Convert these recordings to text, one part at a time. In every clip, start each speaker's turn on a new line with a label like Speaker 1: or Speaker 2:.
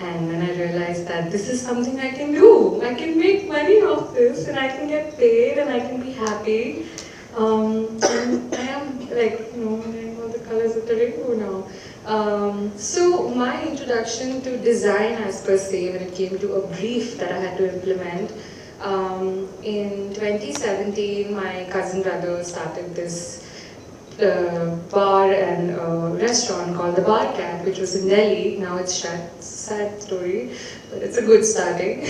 Speaker 1: And then I realized that this is something I can do. I can make money off this, and I can get paid, and I can be happy. And I am like, wearing all the colors of the rainbow now. So my introduction to design, as per se, when it came to a brief that I had to implement, in 2017, my cousin brother started this bar and restaurant called the Bar Cat, which was in Delhi. Now it's shut. Sad story, but it's a good starting.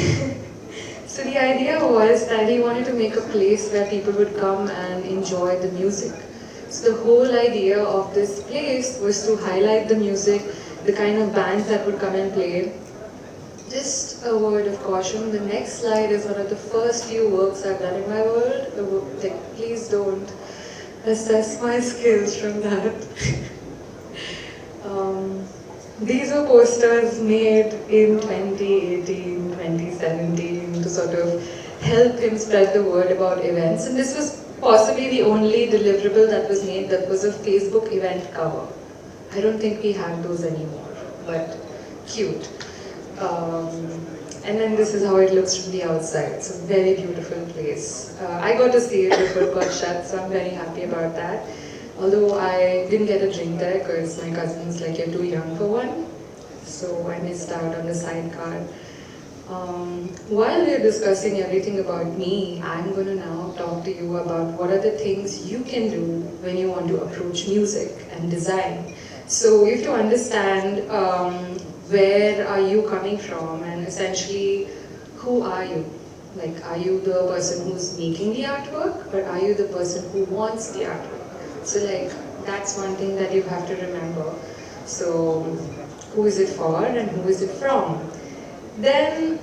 Speaker 1: So the idea was that he wanted to make a place where people would come and enjoy the music. So the whole idea of this place was to highlight the music, the kind of bands that would come and play. Just a word of caution, the next slide is one of the first few works I've done in my world. Like, please don't assess my skills from that. These were posters made in 2018, 2017 to sort of help him spread the word about events. And this was possibly the only deliverable that was made that was a Facebook event cover. I don't think we have those anymore, but cute. And then this is how it looks from the outside. It's a very beautiful place. I got to see it before it got shut, so I'm very happy about that. Although I didn't get a drink there because my cousin's like, you're too young for one. So I missed out on the sidecar. While we're discussing everything about me, I'm going to now talk to you about what are the things you can do when you want to approach music and design. So you have to understand where are you coming from and essentially who are you? Like, are you the person who's making the artwork or are you the person who wants the artwork? So like, that's one thing that you have to remember. So who is it for and who is it from? Then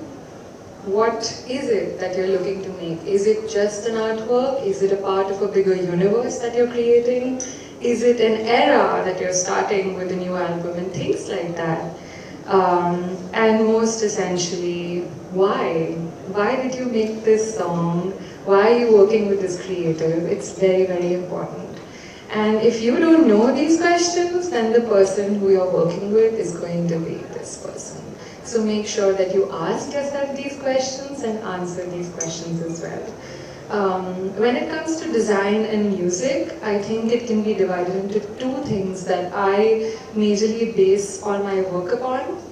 Speaker 1: what is it that you're looking to make? Is it just an artwork? Is it a part of a bigger universe that you're creating? Is it an era that you're starting with a new album and things like that? And most essentially, why? Why did you make this song? Why are you working with this creative? It's very, very important. And if you don't know these questions, then the person who you're working with is going to be this person. So make sure that you ask yourself these questions and answer these questions as well. When it comes to design and music, I think it can be divided into two things that I majorly base all my work upon.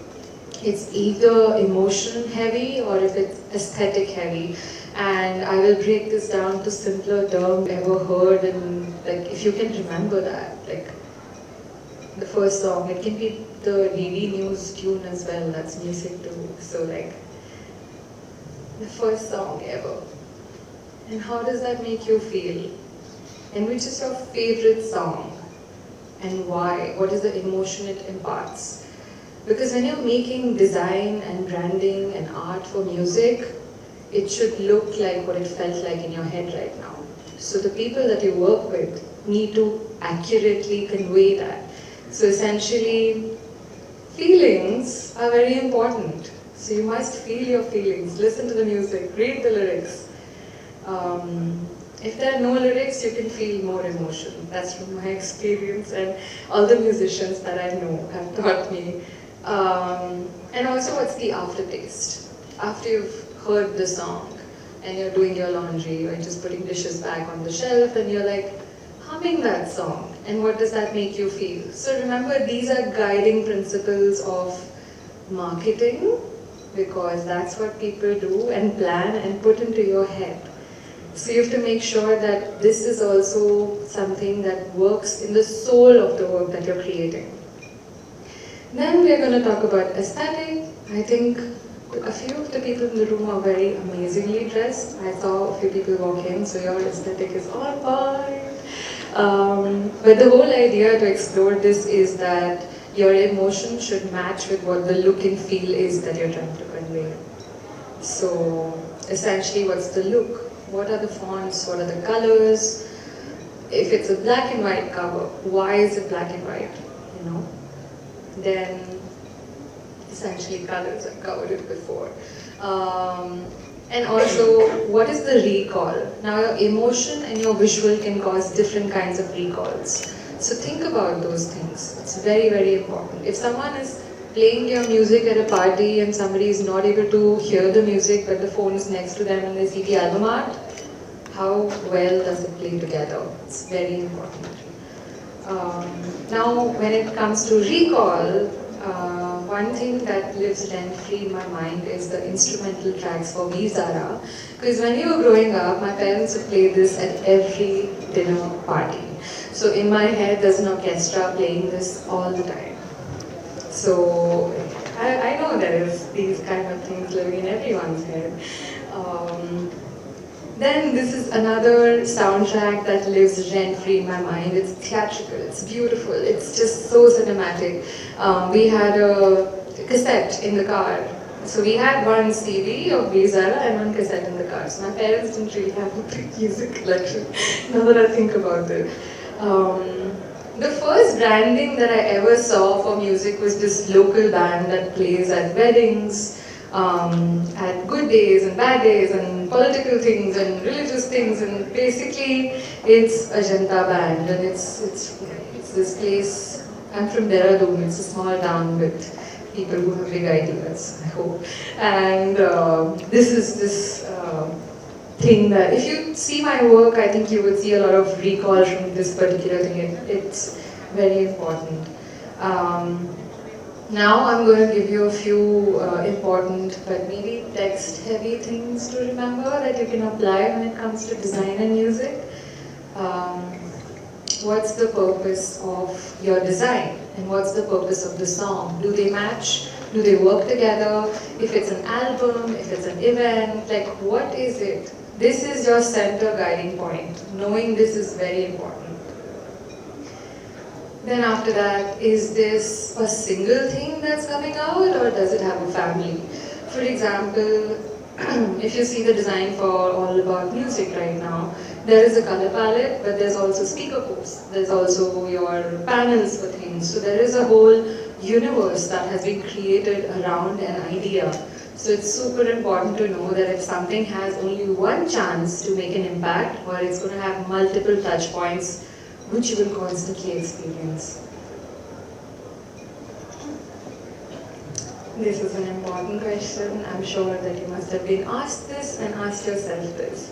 Speaker 1: It's either emotion heavy or if it's aesthetic heavy. And I will break this down to simpler terms ever heard, and like if you can remember that, like the first song, it can be the DD News tune as well, that's music too. So like, the first song ever. And how does that make you feel? And which is your favorite song? And why? What is the emotion it imparts? Because when you're making design and branding and art for music, it should look like what it felt like in your head right now. So the people that you work with need to accurately convey that. So essentially, feelings are very important. So you must feel your feelings, listen to the music, read the lyrics. If there are no lyrics, you can feel more emotion. That's from my experience, and all the musicians that I know have taught me. And also, what's the aftertaste? After you've heard the song and you're doing your laundry or just putting dishes back on the shelf and you're like humming that song, and what does that make you feel? So remember, these are guiding principles of marketing, because that's what people do and plan and put into your head. So you have to make sure that this is also something that works in the soul of the work that you're creating. Then we're going to talk about aesthetic. I think a few of the people in the room are very amazingly dressed. I saw a few people walk in, so your aesthetic is on point. But the whole idea to explore this is that your emotion should match with what the look and feel is that you're trying to convey. So essentially, what's the look? What are the fonts? What are the colors? If it's a black and white cover, why is it black and white? You know? Then essentially colors, I covered it before. And also, what is the recall? Now your emotion and your visual can cause different kinds of recalls. So think about those things. It's very, very important. If someone is playing your music at a party and somebody is not able to hear the music but the phone is next to them and they see the album art, how well does it play together? It's very important. Now, when it comes to recall, one thing that lives rent-free in my mind is the instrumental tracks for V Zara. Because when we were growing up, my parents would play this at every dinner party. So in my head, there's an orchestra playing this all the time. So I know there is these kind of things living in everyone's head. Then this is another soundtrack that lives rent-free in my mind. It's theatrical, it's beautiful, it's just so cinematic. We had a cassette in the car. So we had one CD of Zara and one cassette in the car. So my parents didn't really have a big music collection, now that I think about it. The first branding that I ever saw for music was this local band that plays at weddings, at good days and bad days and political things and religious things, and basically it's a Janta band, and it's this place. I'm from Dehradun. It's a small town with people who have big ideas, I hope. And this is this thing that if you see my work, I think you would see a lot of recall from this particular thing. It's very important. Now I'm going to give you a few important but maybe text-heavy things to remember that you can apply when it comes to design and music. What's the purpose of your design? And what's the purpose of the song? Do they match? Do they work together? If it's an album, if it's an event, like what is it? This is your center guiding point. Knowing this is very important. Then after that, is this a single thing that's coming out or does it have a family? For example, if you see the design for All About Music right now, there is a color palette, but there's also speaker posts. There's also your panels for things. So there is a whole universe that has been created around an idea. So it's super important to know that if something has only one chance to make an impact, or it's going to have multiple touch points, which you will constantly experience. This is an important question. I'm sure that you must have been asked this and asked yourself this.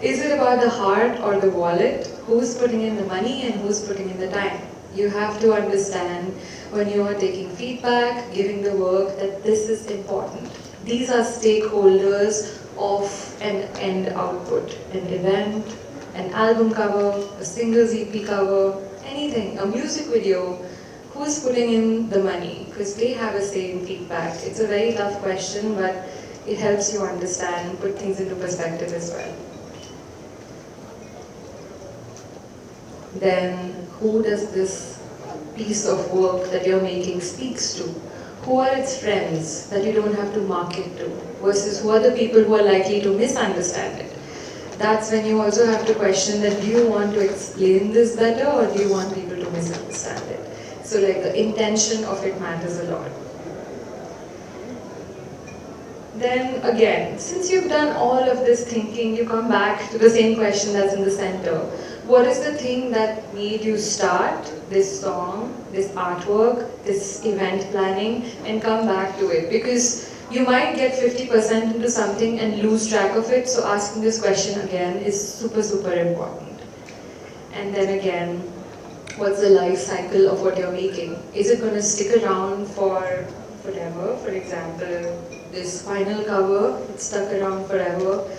Speaker 1: Is it about the heart or the wallet? Who's putting in the money and who's putting in the time? You have to understand when you are taking feedback, giving the work, that this is important. These are stakeholders of an end output, an event, an album cover, a singles EP cover, anything, a music video. Who's putting in the money? Because they have a say in feedback. It's a very tough question, but it helps you understand and put things into perspective as well. Then, who does this piece of work that you're making speaks to? Who are its friends that you don't have to market to? Versus who are the people who are likely to misunderstand it? That's when you also have to question that, do you want to explain this better or do you want people to misunderstand it? So like the intention of it matters a lot. Then again, since you've done all of this thinking, you come back to the same question that's in the center. What is the thing that made you start this song, this artwork, this event planning, and come back to it? Because you might get 50% into something and lose track of it, so asking this question again is super, super important. And then again, what's the life cycle of what you're making? Is it going to stick around for forever? For example, this vinyl cover, it's stuck around forever.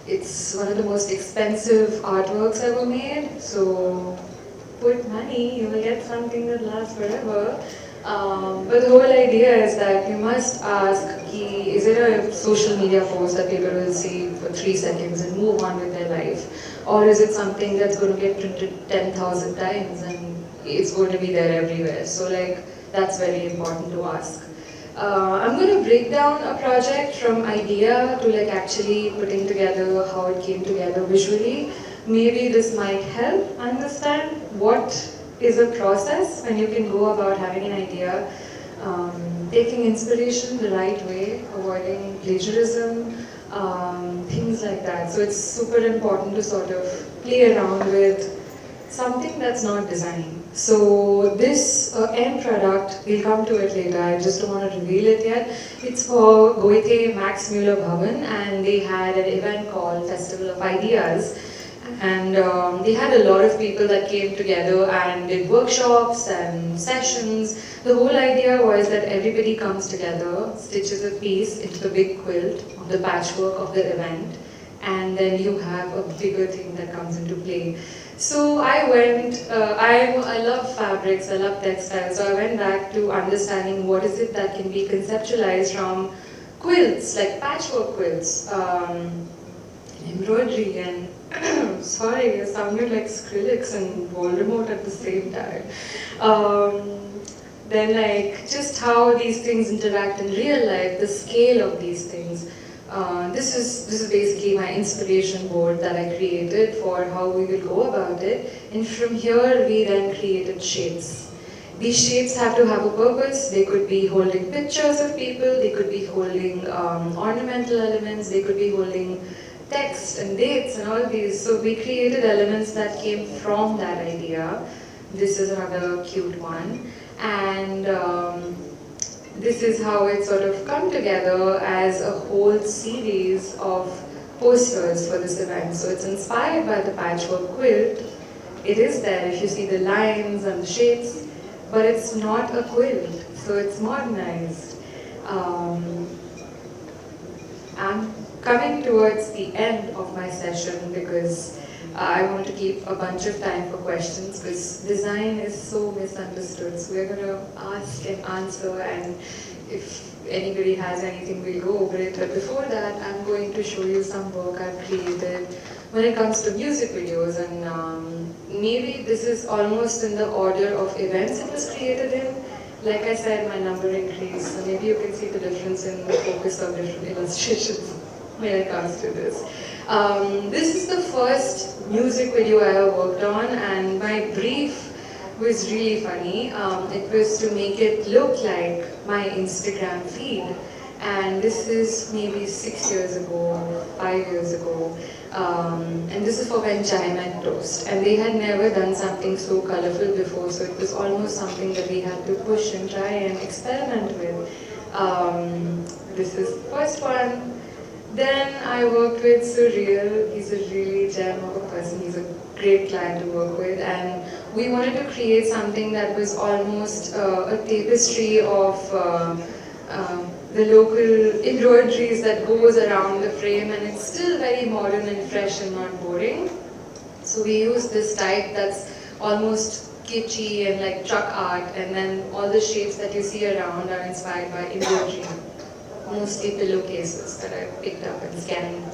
Speaker 1: It's one of the most expensive artworks ever made, so put money, you will get something that lasts forever. But the whole idea is that you must ask, is it a social media post that people will see for 3 seconds and move on with their life? Or is it something that's going to get printed 10,000 times and it's going to be there everywhere? So like, that's very important to ask. I'm going to break down a project from idea to like actually putting together how it came together visually. Maybe this might help understand what is a process when you can go about having an idea, taking inspiration the right way, avoiding plagiarism, things like that. So it's super important to sort of play around with something that's not design. So this end product, we'll come to it later, I just don't want to reveal it yet. It's for Goethe Max Muller Bhavan, and they had an event called Festival of Ideas. And they had a lot of people that came together and did workshops and sessions. The whole idea was that everybody comes together, stitches a piece into the big quilt of the patchwork of the event, and then you have a bigger thing that comes into play. So I went, I love fabrics, I love textiles, so I went back to understanding what is it that can be conceptualized from quilts, like patchwork quilts, embroidery and, sorry, it sounded like Skrillex and Voldemort at the same time. Then like just how these things interact in real life, the scale of these things. This is basically my inspiration board that I created for how we will go about it. And from here, we then created shapes. These shapes have to have a purpose. They could be holding pictures of people. They could be holding ornamental elements. They could be holding text and dates and all these. So we created elements that came from that idea. This is another cute one. And this is how it sort of come together as a whole series of posters for this event. So it's inspired by the patchwork quilt. It is there if you see the lines and the shapes, but it's not a quilt, so it's modernized. I'm coming towards the end of my session because I want to keep a bunch of time for questions because design is so misunderstood. So we're going to ask and answer, and if anybody has anything, we'll go over it. But before that, I'm going to show you some work I've created when it comes to music videos. And maybe this is almost in the order of events it was created in. Like I said, my number increased, so maybe you can see the difference in the focus of different illustrations when it comes to this. This is the first music video I ever worked on, and my brief was really funny. It was to make it look like my Instagram feed. And this is maybe 6 years ago, 5 years ago. And this is for when Chai Met Toast. And they had never done something so colorful before, so it was almost something that we had to push and try and experiment with. This is the first one. Then I worked with Surreal. He's a really gem of a person. He's a great client to work with. And we wanted to create something that was almost a tapestry of the local embroideries that goes around the frame, and it's still very modern and fresh and not boring. So we use this type that's almost kitschy and like truck art, and then all the shapes that you see around are inspired by embroidery. Mostly pillowcases that I picked up and scanned.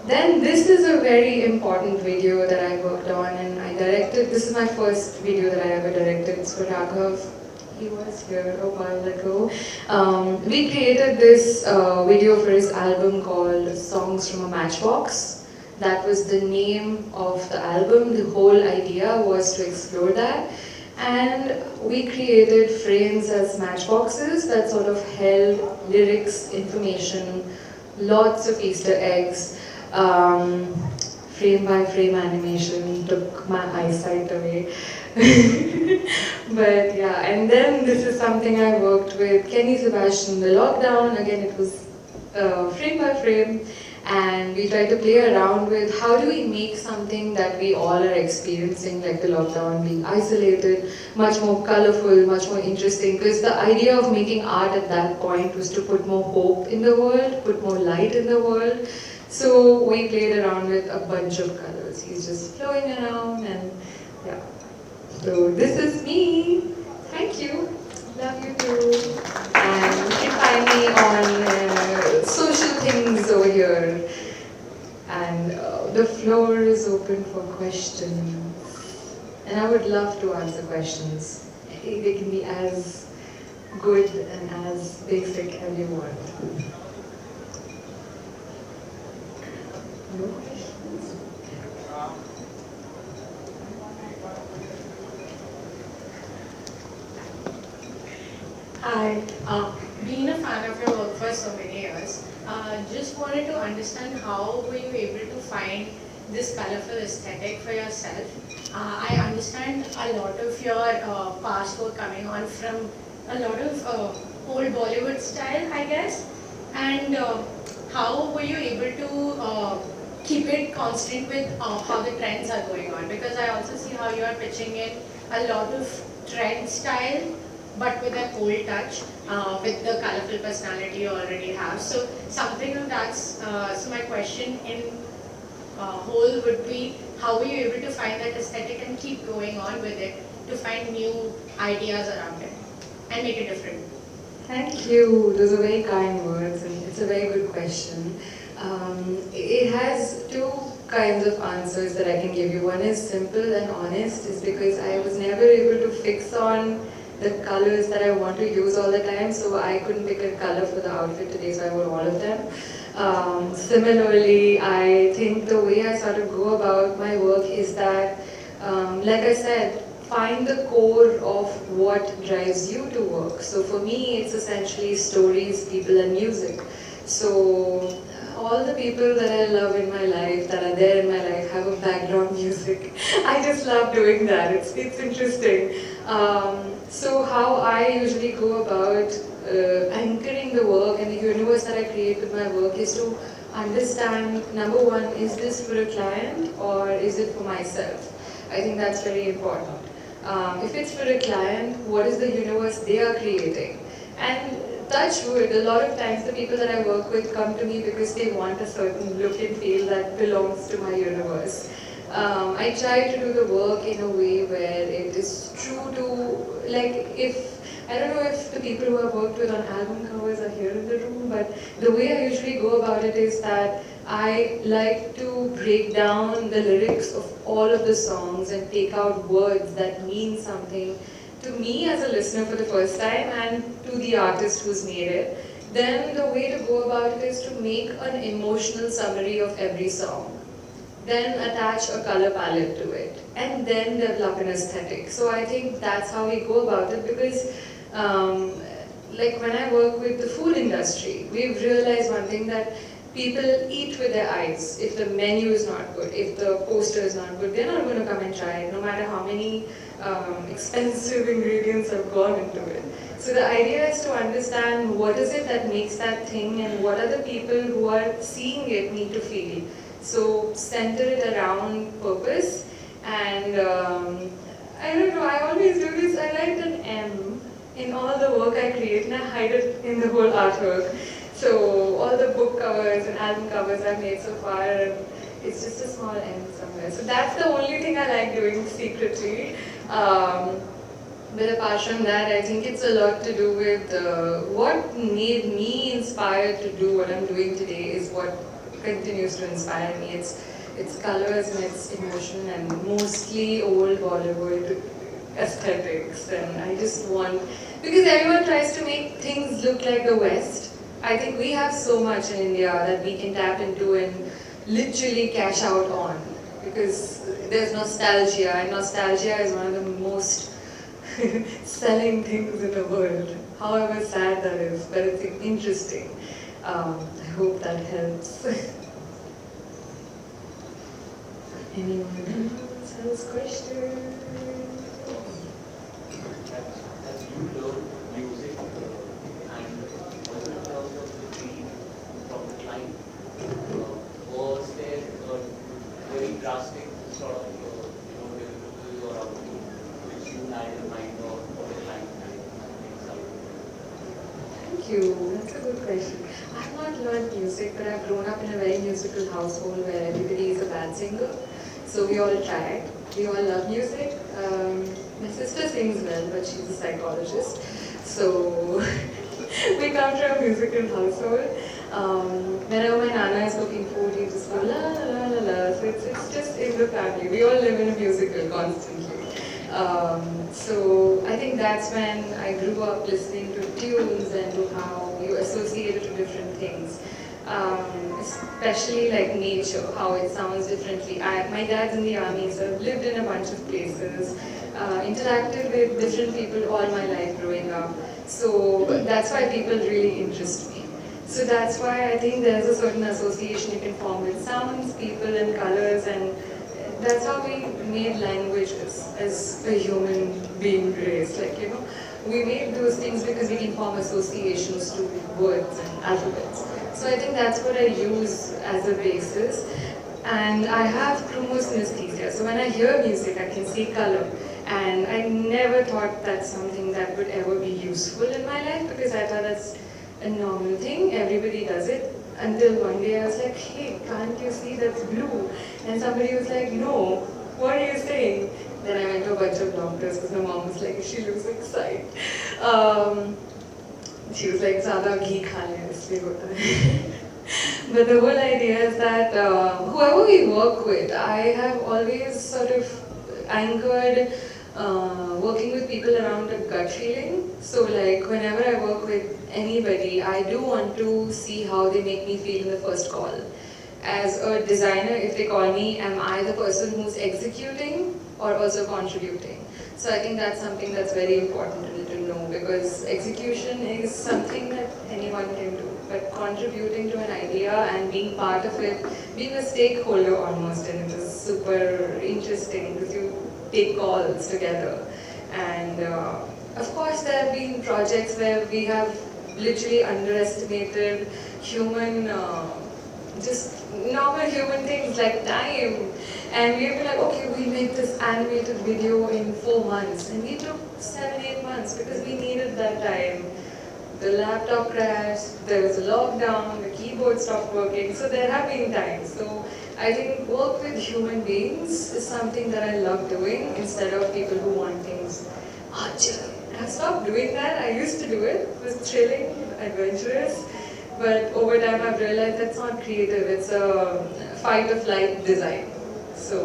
Speaker 1: Then this is a very important video that I worked on and I directed. This is my first video that I ever directed. It's for Raghav. He was here a while ago. We created this video for his album called Songs from a Matchbox. That was the name of the album. The whole idea was to explore that. And we created frames as matchboxes that sort of held lyrics, information, lots of Easter eggs. Frame by frame animation took my eyesight away. But yeah, and then this is something I worked with Kenny Sebastian, the lockdown. Again, it was frame by frame. And we try to play around with how do we make something that we all are experiencing, like the lockdown, being isolated, much more colorful, much more interesting. Because the idea of making art at that point was to put more hope in the world, put more light in the world. So we played around with a bunch of colors. He's just flowing around, and yeah. So this is me. Thank you. Love you too. And you can find me on social things over here. And the floor is open for questions. And I would love to answer questions. They can be as good and as basic as you want. No questions?
Speaker 2: Hi, being a fan of your work for so many years, just wanted to understand how were you able to find this colorful aesthetic for yourself. I understand a lot of your past work coming on from a lot of old Bollywood style, I guess. And how were you able to keep it constant with how the trends are going on? Because I also see how you are pitching in a lot of trend style, but with an old touch, with the colorful personality you already have. So something of that's, so my question in whole would be, how were you able to find that aesthetic and keep going on with it to find new ideas around it and make it different?
Speaker 1: Thank you. Those are very kind words, and it's a very good question. It has two kinds of answers that I can give you. One is simple and honest, is because I was never able to fix on the colors that I want to use all the time, so I couldn't pick a color for the outfit today, so I wore all of them. Similarly, I think the way I sort of go about my work is that, like I said, find the core of what drives you to work. So for me, it's essentially stories, people, and music. So all the people that I love in my life, that are there in my life, have a background music. I just love doing that. It's interesting. So how I usually go about anchoring the work and the universe that I create with my work is to understand, number one, is this for a client or is it for myself? I think that's very important. If it's for a client, what is the universe they are creating? And touch wood, a lot of times the people that I work with come to me because they want a certain look and feel that belongs to my universe. I try to do the work in a way where it is true to, like, I don't know if the people who I've worked with on album covers are here in the room, but the way I usually go about it is that I like to break down the lyrics of all of the songs and take out words that mean something to me as a listener for the first time and to the artist who's made it. Then the way to go about it is to make an emotional summary of every song. Then attach a color palette to it, and then develop an aesthetic. So I think that's how we go about it, because like when I work with the food industry, we've realized one thing, that people eat with their eyes. If the menu is not good, if the poster is not good, they're not going to come and try it, no matter how many expensive ingredients have gone into it. So the idea is to understand what is it that makes that thing and what are the people who are seeing it need to feel. So center it around purpose, and I don't know, I always do this, I write an M in all the work I create and I hide it in the whole artwork. So all the book covers and album covers I've made so far, and it's just a small M somewhere. So that's the only thing I like doing secretly. But apart from that, I think it's a lot to do with what made me inspired to do what I'm doing today is what continues to inspire me. It's colors and it's emotion and mostly old Bollywood aesthetics. And I just want, because everyone tries to make things look like the West. I think we have so much in India that we can tap into and literally cash out on, because there's nostalgia, and nostalgia is one of the most selling things in the world. However sad that is, but it's interesting. I hope that helps. Anyone else has questions?
Speaker 3: As you learn music and was it in terms of the dream from the client, was there a very drastic sort of deliverable or output which you had in mind or the client had in mind?
Speaker 1: Thank you. That's a good question. I've not learned music, but I've grown up in a very musical household where everybody is a bad singer. So we all try. We all love music. My sister sings well, but she's a psychologist. So we come from a musical household. Whenever my nana is cooking food, we just go la la la la la. So it's just in the family. We all live in a musical constantly. So I think that's when I grew up listening to tunes and to how you associate it to different things. Especially like nature, how it sounds differently. My dad's in the army, so I've lived in a bunch of places, interacted with different people all my life growing up. So that's why people really interest me. So that's why I think there's a certain association you can form with sounds, people, and colors, and that's how we made languages as a human being race. Like, we made those things because we can form associations to words and alphabets. So I think that's what I use as a basis. And I have chromosynthesia. So when I hear music, I can see color. And I never thought that's something that would ever be useful in my life because I thought that's a normal thing. Everybody does it. Until one day I was like, hey, can't you see that's blue? And somebody was like, no, what are you saying? Then I went to a bunch of doctors because my mom was like, she losing sight. She was like, ज़्यादा घी खा लिया इसलिए होता है. But the whole idea is that whoever we work with, I have always sort of anchored working with people around a gut feeling. So like whenever I work with anybody, I do want to see how they make me feel in the first call. As a designer, if they call me, am I the person who's executing or also contributing? So I think that's something that's very important to know because execution is something that anyone can do. But contributing to an idea and being part of it, being a stakeholder almost in it is super interesting because you take calls together. And of course there have been projects where we have literally underestimated human, just normal human things like time. And we were like, okay, we'll make this animated video in 4 months. And we took 7-8 months because we needed that time. The laptop crashed, there was a lockdown, the keyboard stopped working, so there have been times. So I think work with human beings is something that I love doing instead of people who want things urgent. I've stopped doing that. I used to do it. It was thrilling, adventurous. But over time I've realized that's not creative. It's a fight or flight design. So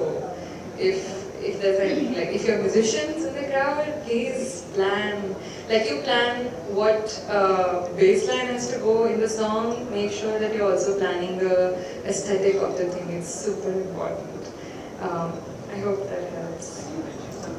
Speaker 1: if there's any, like if you're musicians in the crowd, please plan. Like you plan what bass line has to go in the song, make sure that you're also planning the aesthetic of the thing. It's super important. I hope that helps.
Speaker 3: You mentioned some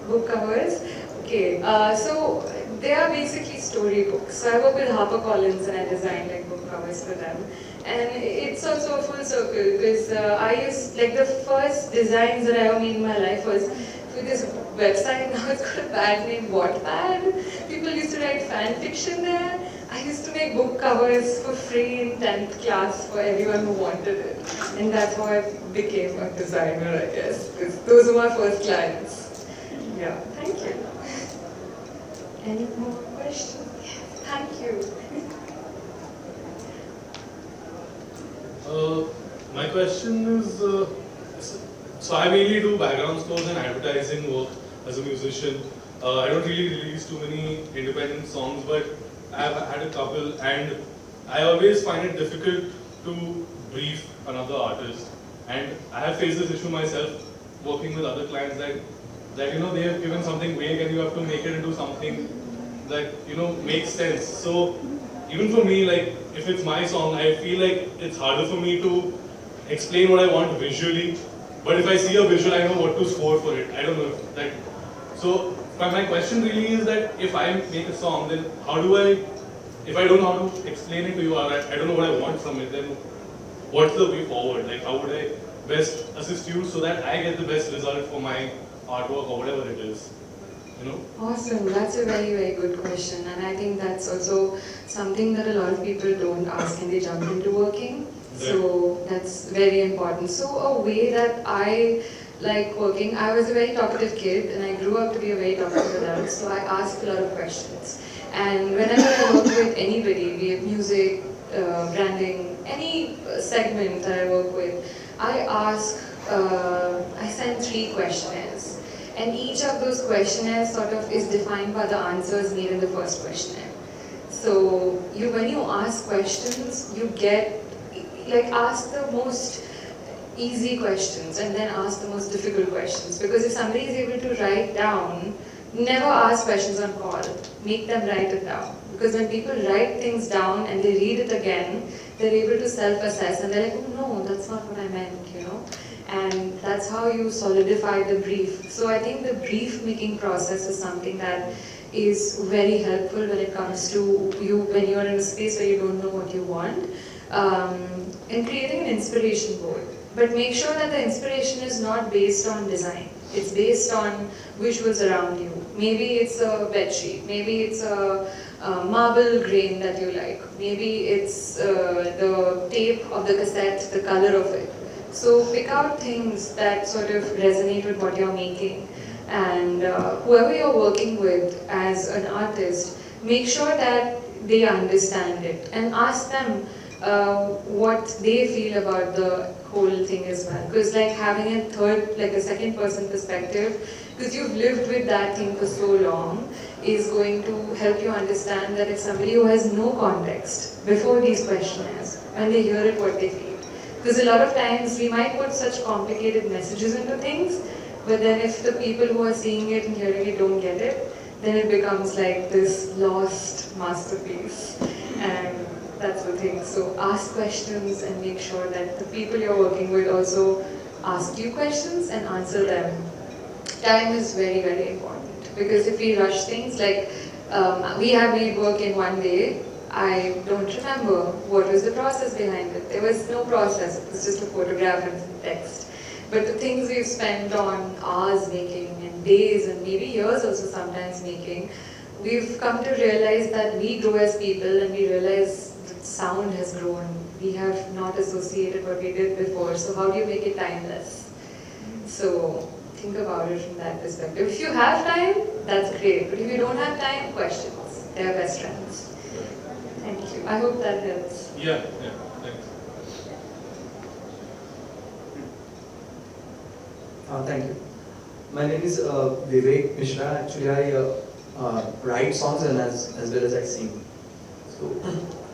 Speaker 1: Book covers. Okay, so they are basically storybooks. So I work with HarperCollins and I design like book covers for them. And it's also a full circle because I used, like the first designs that I ever made in my life was for this website. Now it's got a bad name, Wattpad. People used to write fan fiction there. I used to make book covers for free in 10th class for everyone who wanted it. And that's how I became a designer, I guess. Because those were my first clients. Yeah, thank you. Any more questions? Yes, thank you.
Speaker 4: My question is, so I mainly do background scores and advertising work as a musician. I don't really release too many independent songs, but I've had a couple, and I always find it difficult to brief another artist. And I have faced this issue myself working with other clients that they have given something vague and you have to make it into something that makes sense. So even for me, like if it's my song, I feel like it's harder for me to explain what I want visually. But if I see a visual, I know what to score for it. I don't know if that. So my question really is that if I make a song, then how do I, if I don't know how to explain it to you, or I don't know what I want from it, then what's the way forward? Like how would I best assist you so that I get the best result for my artwork or whatever it is?
Speaker 1: Awesome, that's a very, very good question, and I think that's also something that a lot of people don't ask when they jump into working. So that's very important. So a way that I like working, I was a very talkative kid and I grew up to be a very talkative adult, so I asked a lot of questions. And whenever I work with anybody, be it music, branding, any segment that I work with, I send 3 questionnaires. And each of those questionnaires sort of is defined by the answers made in the first questionnaire. So when you ask questions, you get, ask the most easy questions and then ask the most difficult questions. Because if somebody is able to write down, never ask questions on call, make them write it down. Because when people write things down and they read it again, they're able to self-assess and they're like, oh no, that's not what I meant, And That's how you solidify the brief. So I think the brief making process is something that is very helpful when it comes to you when you're in a space where you don't know what you want, and creating an inspiration board. But make sure that the inspiration is not based on design. It's based on visuals around you. Maybe it's a bed sheet. Maybe it's a marble grain that you like. Maybe it's the tape of the cassette, the color of it. So pick out things that sort of resonate with what you're making, and whoever you're working with as an artist, make sure that they understand it and ask them what they feel about the whole thing as well. Because like having a third, like a second person perspective, because you've lived with that thing for so long, is going to help you understand that if somebody who has no context before these questionnaires, when they hear it, what they feel. Because a lot of times we might put such complicated messages into things, but then if the people who are seeing it and hearing it don't get it, then it becomes like this lost masterpiece. And that's the thing. So ask questions and make sure that the people you're working with also ask you questions and answer them. Time is very, very important, because if we rush things, like we have made work in one day, I don't remember what was the process behind it. There was no process, it was just a photograph and some text. But the things we've spent on hours making and days and maybe years also sometimes making, we've come to realize that we grow as people, and we realize that sound has grown. We have not associated what we did before, so how do you make it timeless? So think about it from that perspective. If you have time, that's great, but if you don't have time, questions. They're best friends. Thank you. I hope that helps.
Speaker 4: Yeah, thanks.
Speaker 5: Thank you. My name is Vivek Mishra. Actually, I write songs and as well as I sing. So,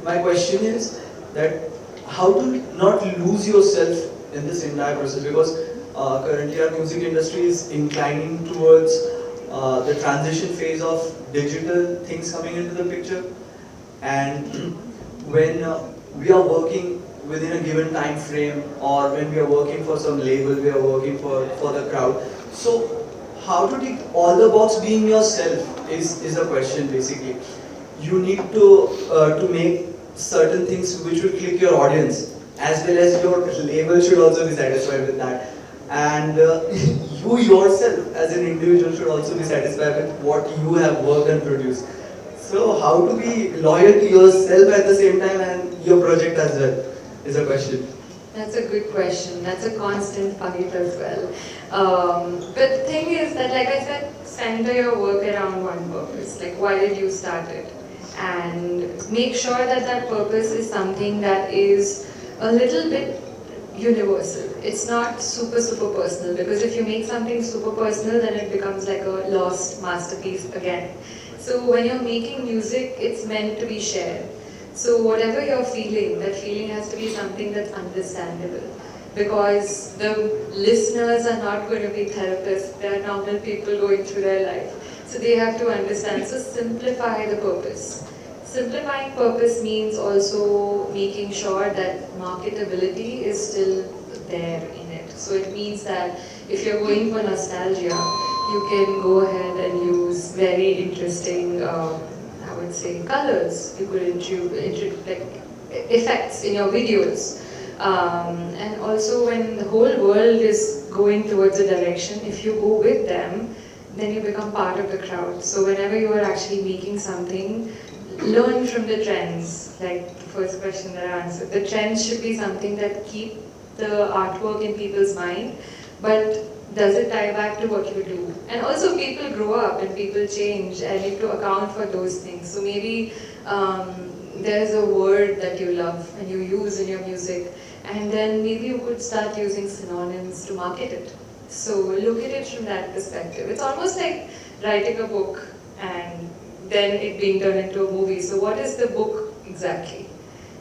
Speaker 5: my question is that how to not lose yourself in this entire process, because currently our music industry is inclining towards the transition phase of digital things coming into the picture, and when we are working within a given time frame, or when we are working for some label, we are working for the crowd. So how to tick all the box being yourself is the question basically. You need to make certain things which will click your audience, as well as your label should also be satisfied with that. And you yourself as an individual should also be satisfied with what you have worked and produced. So how to be loyal to yourself at the same time and your project as well is a question.
Speaker 1: That's a good question. That's a constant fight as well. But the thing is that, like I said, center your work around one purpose. Like, why did you start it? And make sure that that purpose is something that is a little bit universal. It's not super personal, because if you make something super personal, then it becomes like a lost masterpiece again. So when you're making music, it's meant to be shared. So whatever you're feeling, that feeling has to be something that's understandable. Because the listeners are not going to be therapists, they're normal people going through their life. So they have to understand. So simplify the purpose. Simplifying purpose means also making sure that marketability is still there in it. So it means that if you're going for nostalgia, you can go ahead and use very interesting, I would say, colors. You could introduce like effects in your videos. And also when the whole world is going towards a direction, if you go with them, then you become part of the crowd. So whenever you are actually making something, learn from the trends. Like the first question that I answered. The trends should be something that keep the artwork in people's mind, but does it tie back to what you do? And also people grow up and people change, and you have to account for those things. So maybe there's a word that you love and you use in your music, and then maybe you could start using synonyms to market it. So look at it from that perspective. It's almost like writing a book and then it being turned into a movie. So what is the book exactly?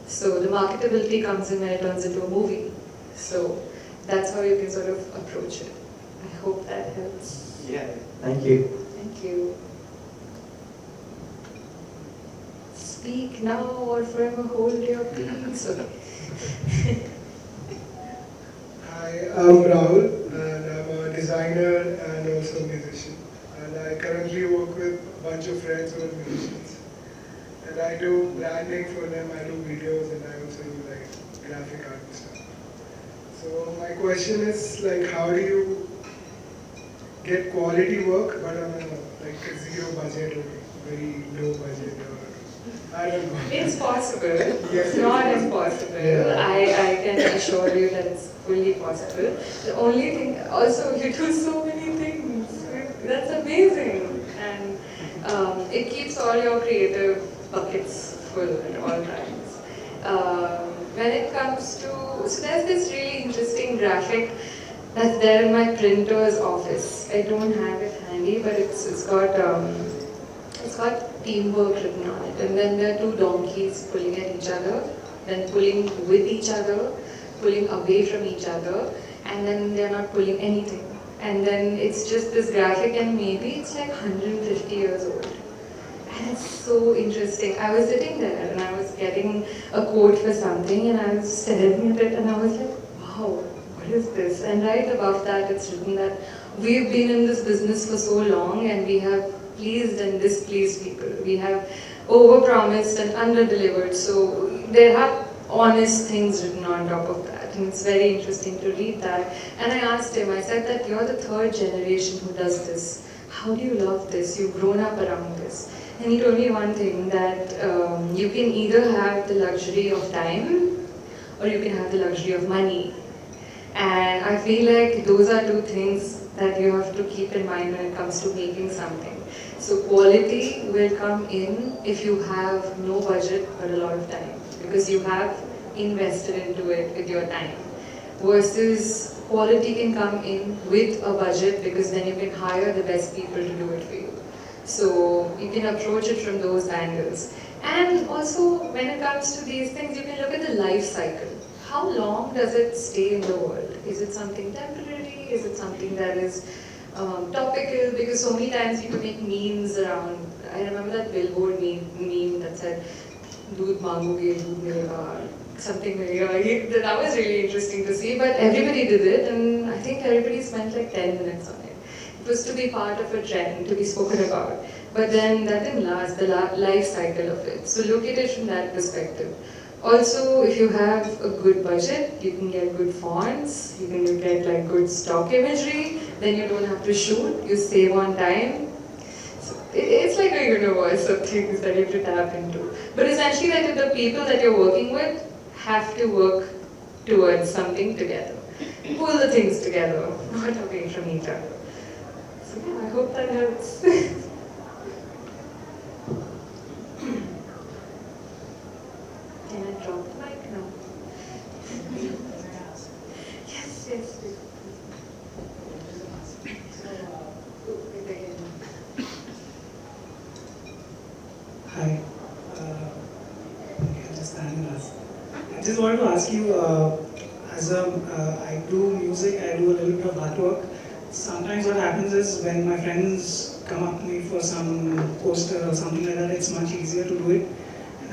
Speaker 1: So the marketability comes in when it turns into a movie. So that's how you can sort of approach it. I hope that helps.
Speaker 5: Yeah. Thank you.
Speaker 1: Thank you. Speak now or forever hold your peace. Okay.
Speaker 6: Hi, I'm Rahul. bunch of friends who are musicians. And I do branding for them, I do videos, and I also do like graphic art and stuff. So my question is like, how do you get quality work but on a like a zero budget or very low budget, or I don't know.
Speaker 1: It's possible.
Speaker 6: Yes,
Speaker 1: It's not impossible.
Speaker 6: Yeah.
Speaker 1: I can assure you that it's fully possible. The only thing, also, you do so many things. That's amazing. And it keeps all your creative buckets full at all times. When it comes to, so there's this really interesting graphic that's there in my printer's office. I don't have it handy, but it's got teamwork written on it. And then there are two donkeys pulling at each other, then pulling with each other, pulling away from each other, and then they're not pulling anything. And then it's just this graphic, and maybe it's like 150 years old. And it's so interesting. I was sitting there and I was getting a quote for something, and I was staring at it and I was like, wow, what is this? And right above that it's written that we've been in this business for so long and we have pleased and displeased people. We have overpromised and underdelivered. So there are honest things written on top of that. And it's very interesting to read that. And I asked him, I said that you're the third generation who does this. How do you love this? You've grown up around this. And he told me one thing, that you can either have the luxury of time or you can have the luxury of money. And I feel like those are two things that you have to keep in mind when it comes to making something. So quality will come in if you have no budget but a lot of time, because you have invested into it with your time. Versus quality can come in with a budget, because then you can hire the best people to do it for you. So you can approach it from those angles. And also when it comes to these things, you can look at the life cycle. How long does it stay in the world? Is it something temporary? Is it something that is topical? Because so many times people make memes around. I remember that billboard meme that said, "Doodh mangoge, doodh milega," something milega. That was really interesting to see. But everybody did it, and I think everybody spent like 10 minutes on it. It was to be part of a trend, to be spoken about. But then that didn't last, the life cycle of it. So look at it from that perspective. Also, if you have a good budget, you can get good fonts, you can get like good stock imagery, then you don't have to shoot, you save on time. So it's like a universe of things that you have to tap into. But essentially, like the people that you're working with have to work towards something together. Pull the things together, not away from each other. So yeah, I hope that helps. Can I drop the mic now? Yes, yes, please.
Speaker 7: Hi. Okay, just stand and ask. I just wanted to ask you, I do music, I do a little bit of artwork. Sometimes what happens is when my friends come up to me for some poster or something like that, it's much easier to do it.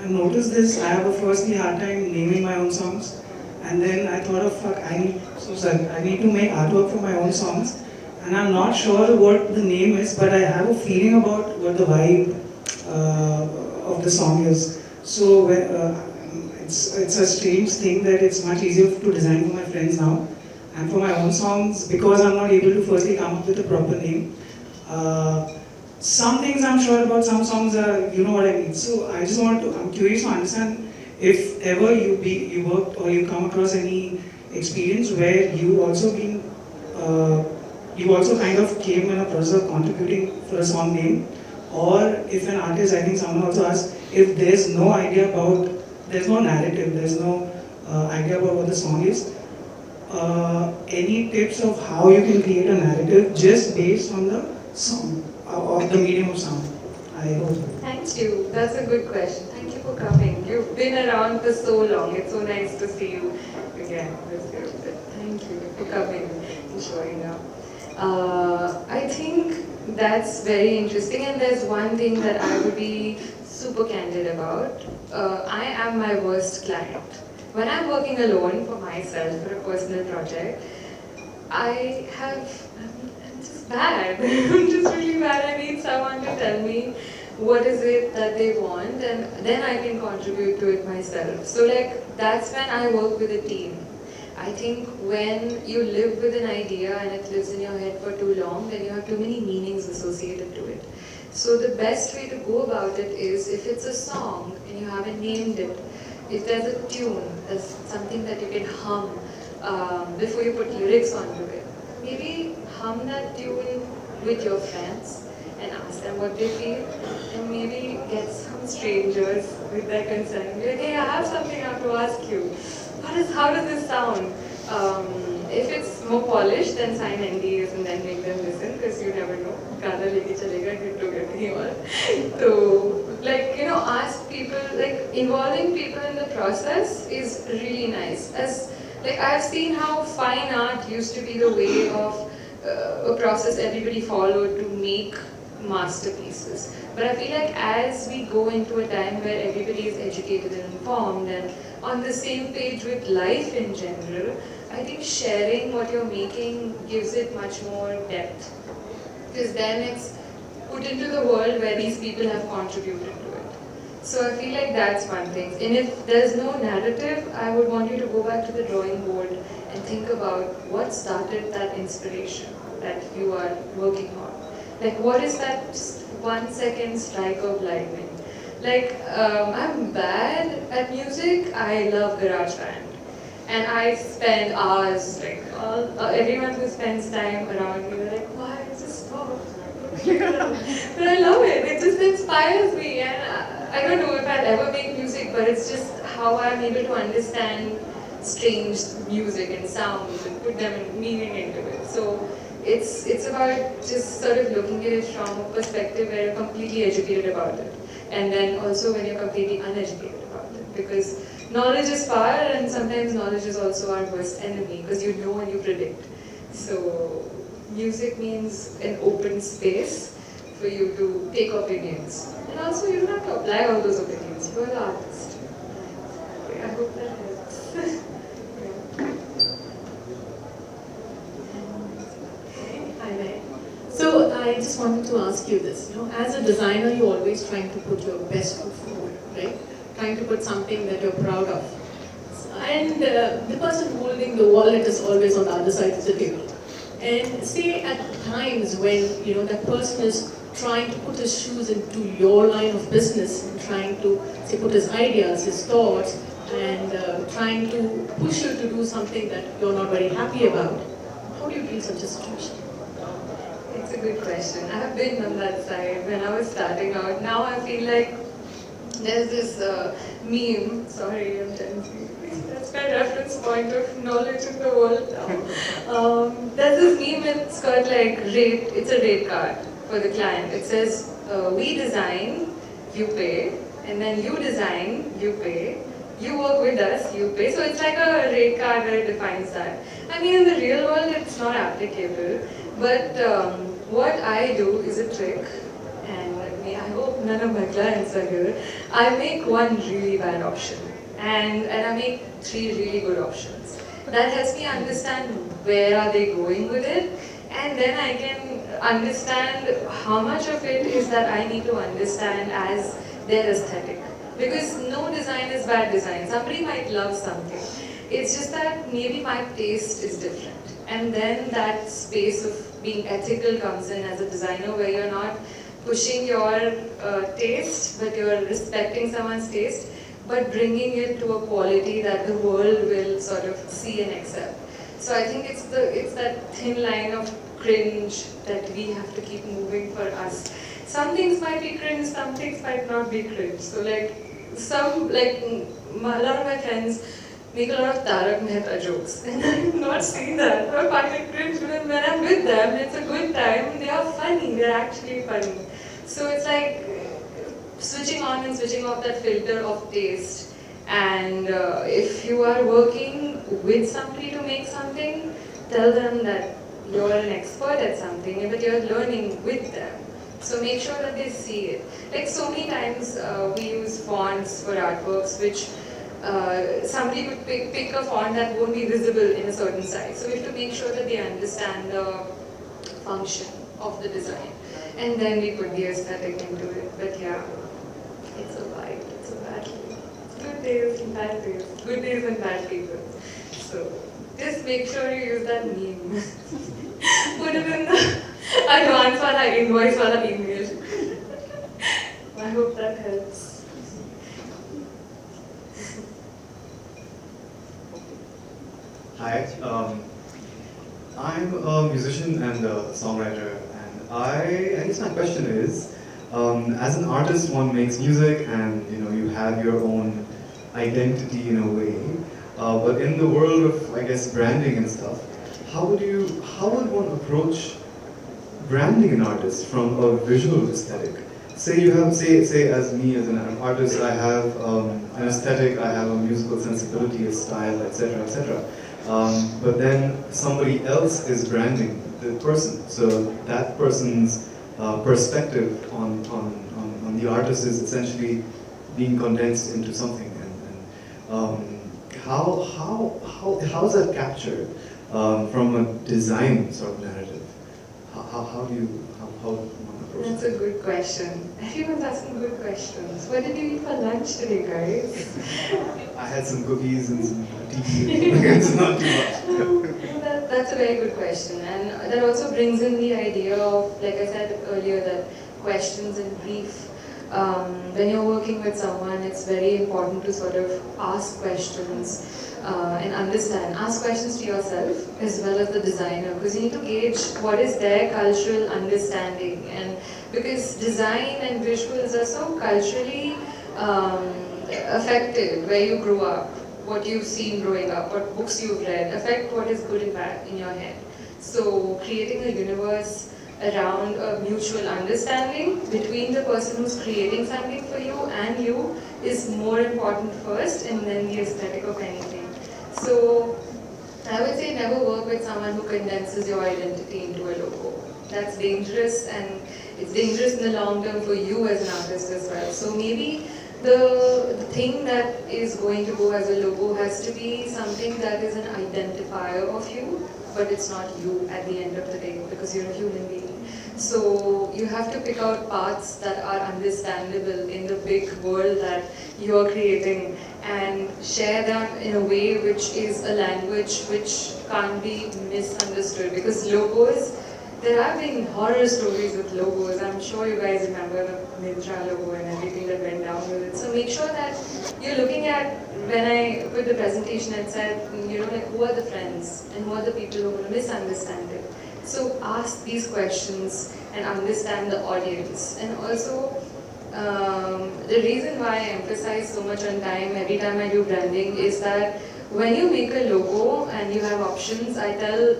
Speaker 7: I've noticed this, I have a firstly hard time naming my own songs, and then I thought of I need to make artwork for my own songs, and I'm not sure what the name is, but I have a feeling about what the vibe of the song is. So it's a strange thing that it's much easier to design for my friends now, and for my own songs, because I'm not able to firstly come up with a proper name. Some things I'm sure about, some songs are, you know what I mean. So I'm curious to understand if ever you worked or you come across any experience where you also kind of came in a process of contributing for a song name, or if an artist, I think someone also asked, if there's no narrative, there's no idea about what the song is, any tips of how you can create a narrative just based on the song? Or the medium of sound. I hope.
Speaker 1: Thank you. That's a good question. Thank you for coming. You've been around for so long. It's so nice to see you again. Thank you for coming and showing up. I think that's very interesting, and there's one thing that I would be super candid about. I am my worst client. When I'm working alone for myself for a personal project, I'm just bad. I'm just really bad. I need someone to tell me what is it that they want, and then I can contribute to it myself. So like that's when I work with a team. I think when you live with an idea and it lives in your head for too long, then you have too many meanings associated to it. So the best way to go about it is, if it's a song and you haven't named it, if there's a tune, there's something that you can hum before you put lyrics onto it. Maybe hum that tune with your friends and ask them what they feel, and maybe get some strangers with their consent. Be like, hey, I have something I have to ask you. How does this sound? If it's more polished, then sign NDAs and then make them listen, because you never know. Gaana leke chalega, hit to get kahin aur. So, like, ask people, like, involving people in the process is really nice. Like, I've seen how fine art used to be the way of a process everybody followed to make masterpieces. But I feel like as we go into a time where everybody is educated and informed and on the same page with life in general, I think sharing what you're making gives it much more depth. Because then it's put into the world where these people have contributed to it. So I feel like that's one thing. And if there's no narrative, I would want you to go back to the drawing board and think about what started that inspiration that you are working on. Like, what is that 1 second strike of lightning? Like, I'm bad at music. I love GarageBand. And I spend hours, like, everyone who spends time around me, they're like, why is this stop? But I love it. It just inspires me. And I don't know if I'll ever make music, but it's just how I'm able to understand strange music and sounds and put them in meaning into it. So it's about just sort of looking at it from a perspective where you're completely educated about it. And then also when you're completely uneducated about it. Because knowledge is power, and sometimes knowledge is also our worst enemy, because you know and you predict. So music means an open space for you to take opinions. And also you don't have to apply all those opinions. You're an artist. Okay, I hope that helps.
Speaker 8: Hi there. So I just wanted to ask you this. As a designer, you're always trying to put your best foot forward, right? Trying to put something that you're proud of. And the person holding the wallet is always on the other side of the table. And say at times when that person is trying to put his shoes into your line of business and trying to say put his ideas, his thoughts, and trying to push you to do something that you're not very happy about. How do you deal such a situation?
Speaker 1: It's a good question. I have been on that side when I was starting out. Now I feel like there's this meme, sorry, I'm Gen Z. That's my reference point of knowledge in the world now. There's this meme, it's got like it's a rate card for the client. It says, we design, you pay, and then you design, you pay, you work with us, you pay. So it's like a rate card where it defines that. I mean, in the real world, it's not applicable, but what I do is a trick, and I hope none of my clients are here. I make one really bad option, and I make 3 really good options. That helps me understand where are they going with it, and then I can understand how much of it is that I need to understand as their aesthetic. Because no design is bad design. Somebody might love something. It's just that maybe my taste is different. And then that space of being ethical comes in as a designer, where you're not pushing your taste, but you're respecting someone's taste, but bringing it to a quality that the world will sort of see and accept. So I think it's that thin line of cringe that we have to keep moving for us. Some things might be cringe, some things might not be cringe. So a lot of my friends make a lot of Tarak Mehta jokes, and I've not seen that. I find it cringe, but when I'm with them, it's a good time. They are funny. They're actually funny. So it's like switching on and switching off that filter of taste. And if you are working with somebody to make something, tell them that you're an expert at something, but you're learning with them. So make sure that they see it. Like so many times we use fonts for artworks, which somebody would pick a font that won't be visible in a certain size. So we have to make sure that they understand the function of the design. and then we put the aesthetic into it. But yeah, it's a vibe, it's a battle. Good days and bad days, good days and bad people. So just make sure you use that meme. Put it in the advance wala invoice wala email. I hope that helps.
Speaker 9: Hi, I'm a musician and a songwriter, and I guess my question is, as an artist, one makes music, and you have your own identity in a way. But in the world of, I guess, branding and stuff, how would one approach branding an artist from a visual aesthetic? Say you have, say as me as an artist, I have an aesthetic, I have a musical sensibility, a style, etc., etc. But then somebody else is branding the person, so that person's perspective on the artist is essentially being condensed into something. How is that captured from a design sort of narrative? How do one approach
Speaker 1: That's
Speaker 9: that?
Speaker 1: a good question. Everyone's asking good questions. What did you eat for lunch today, guys?
Speaker 9: I had some cookies and some tea. It's not too much.
Speaker 1: That's a very good question, and that also brings in the idea of, like I said earlier, that questions and brief. When you're working with someone, it's very important to sort of ask questions and understand. Ask questions to yourself as well as the designer, because you need to gauge what is their cultural understanding. And because design and visuals are so culturally affected, where you grew up, what you've seen growing up, what books you've read, affect what is good and bad in your head. So creating a universe around a mutual understanding between the person who's creating something for you and you is more important first, and then the aesthetic of anything. So I would say never work with someone who condenses your identity into a logo. That's dangerous, and it's dangerous in the long term for you as an artist as well. So maybe the thing that is going to go as a logo has to be something that is an identifier of you, but it's not you at the end of the day, because you're a human being. So you have to pick out parts that are understandable in the big world that you're creating and share them in a way which is a language which can't be misunderstood. Because logos, there have been horror stories with logos. I'm sure you guys remember the Myntra logo and everything that went down with it. So make sure that you're looking at, when I put the presentation, it said, like, who are the friends and who are the people who are going to misunderstand it. So ask these questions and understand the audience. And also, the reason why I emphasize so much on time every time I do branding is that when you make a logo and you have options, I tell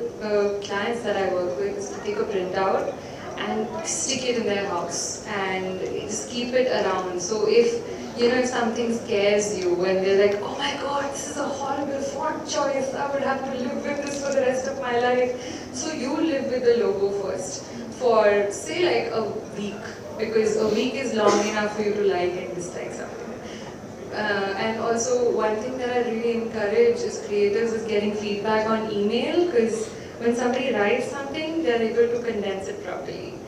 Speaker 1: clients that I work with is to take a printout and stick it in their house and just keep it around. So if something scares you when they're like, oh my god, this is a horrible font choice, I would have to live with this for the rest of my life. So you live with the logo first for, say, like a week, because a week is long enough for you to like and dislike something. And also, one thing that I really encourage is creators is getting feedback on email, because when somebody writes something, they're able to condense it properly.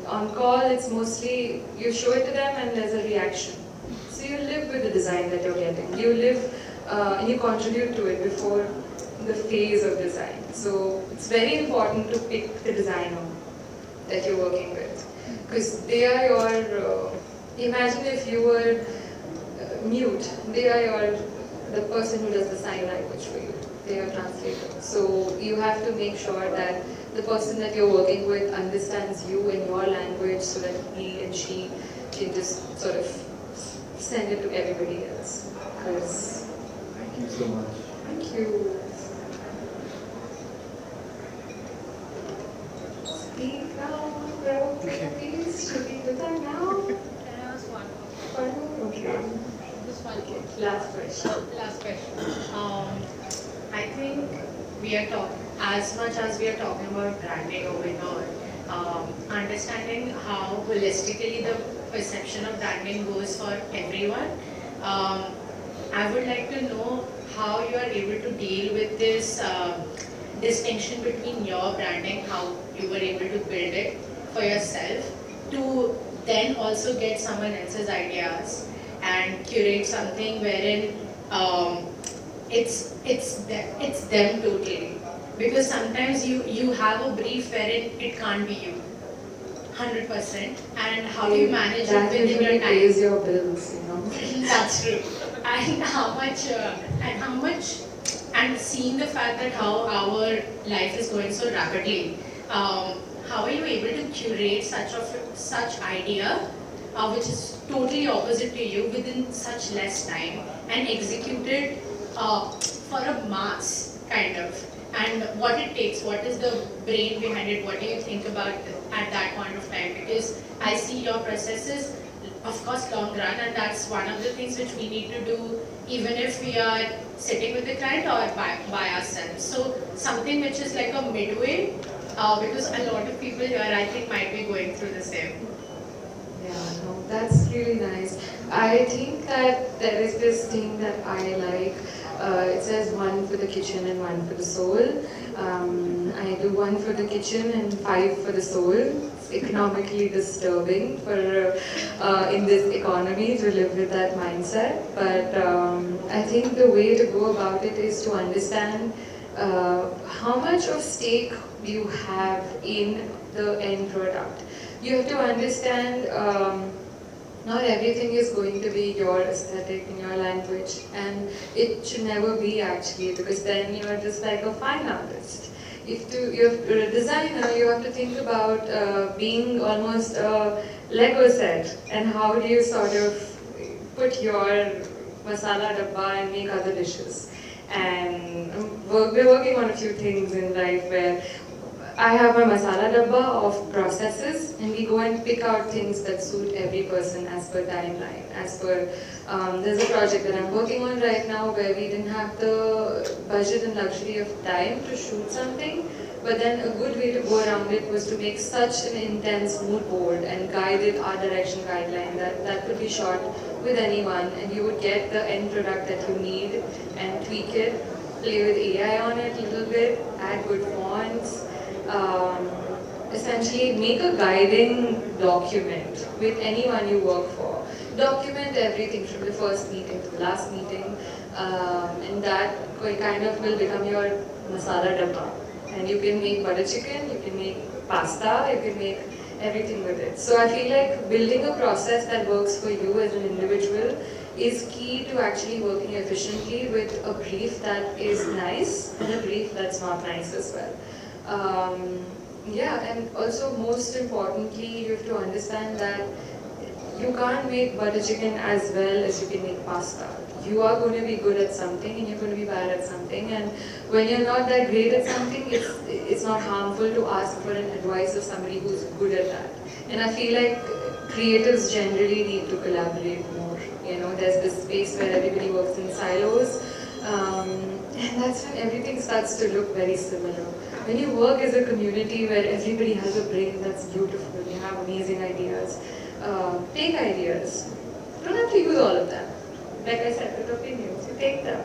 Speaker 1: On call, it's mostly you show it to them and there's a reaction. So you live with the design that you're getting. You live and you contribute to it before the phase of design. So it's very important to pick the designer that you're working with, because they are your. Imagine if you were mute. They are the person who does the sign language for you. They are translator. So you have to make sure that the person that you're working with understands you in your language, so that he and she can just sort of send it to everybody else. Because
Speaker 9: Thank you so much.
Speaker 1: thank you. Speak now, bro. Please, should we do that now?
Speaker 2: Can I ask one more?
Speaker 1: Or no? Okay.
Speaker 2: Just one more.
Speaker 1: Last question.
Speaker 2: Last question. I think we are talking, as much as we are talking about branding over here, understanding how holistically the perception of branding goes for everyone. I would like to know how you are able to deal with this distinction between your branding, how you were able to build it for yourself to then also get someone else's ideas and curate something wherein it's them totally. Because sometimes you have a brief wherein it can't be you 100%, and how do you manage it
Speaker 1: That
Speaker 2: within
Speaker 1: usually
Speaker 2: your time?
Speaker 1: pays your bills,
Speaker 2: That's true. And how much, and seeing the fact that how our life is going so rapidly, how are you able to curate such idea, which is totally opposite to you within such less time and execute it for a mass kind of? And what it takes, what is the brain behind it, what do you think about at that point of time? Because I see your processes, of course, long run, and that's one of the things which we need to do even if we are sitting with the client or by ourselves. So something which is like a midway, because a lot of people here I think might be going through the same.
Speaker 1: Yeah, no, that's really nice. I think that there is this thing that I like. It says one for the kitchen and one for the soul. I do one for the kitchen and 5 for the soul. It's economically disturbing for in this economy to live with that mindset. But I think the way to go about it is to understand how much of stake you have in the end product. You have to understand not everything is going to be your aesthetic in your language, and it should never be actually, because then you are just like a fine artist. If you're a designer, you have to think about being almost a Lego set, and how do you sort of put your masala dabba and make other dishes. And we're working on a few things in life where I have my masala dabba of processes, and we go and pick out things that suit every person as per timeline, as per, there's a project that I'm working on right now where we didn't have the budget and luxury of time to shoot something, but then a good way to go around it was to make such an intense mood board and guided art direction guideline that could be shot with anyone, and you would get the end product that you need and tweak it, play with AI on it a little bit, add good fonts, essentially make a guiding document with anyone you work for. Document everything from the first meeting to the last meeting, and that kind of will become your masala dabba. And you can make butter chicken, you can make pasta, you can make everything with it. So I feel like building a process that works for you as an individual is key to actually working efficiently with a brief that is nice and a brief that's not nice as well. Yeah, and also most importantly, you have to understand that you can't make butter chicken as well as you can make pasta. You are going to be good at something and you're going to be bad at something, and when you're not that great at something, it's not harmful to ask for an advice of somebody who's good at that. And I feel like creatives generally need to collaborate more. There's this space where everybody works in silos, and that's when everything starts to look very similar. When you work as a community where everybody has a brain that's beautiful, you have amazing ideas, take ideas. You don't have to use all of them. Like I said, with opinions, you take them.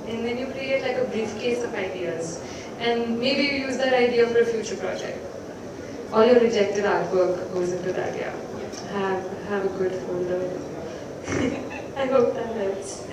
Speaker 1: And then you create like a briefcase of ideas. And maybe you use that idea for a future project. All your rejected artwork goes into that, yeah. Have a good folder. I hope that helps.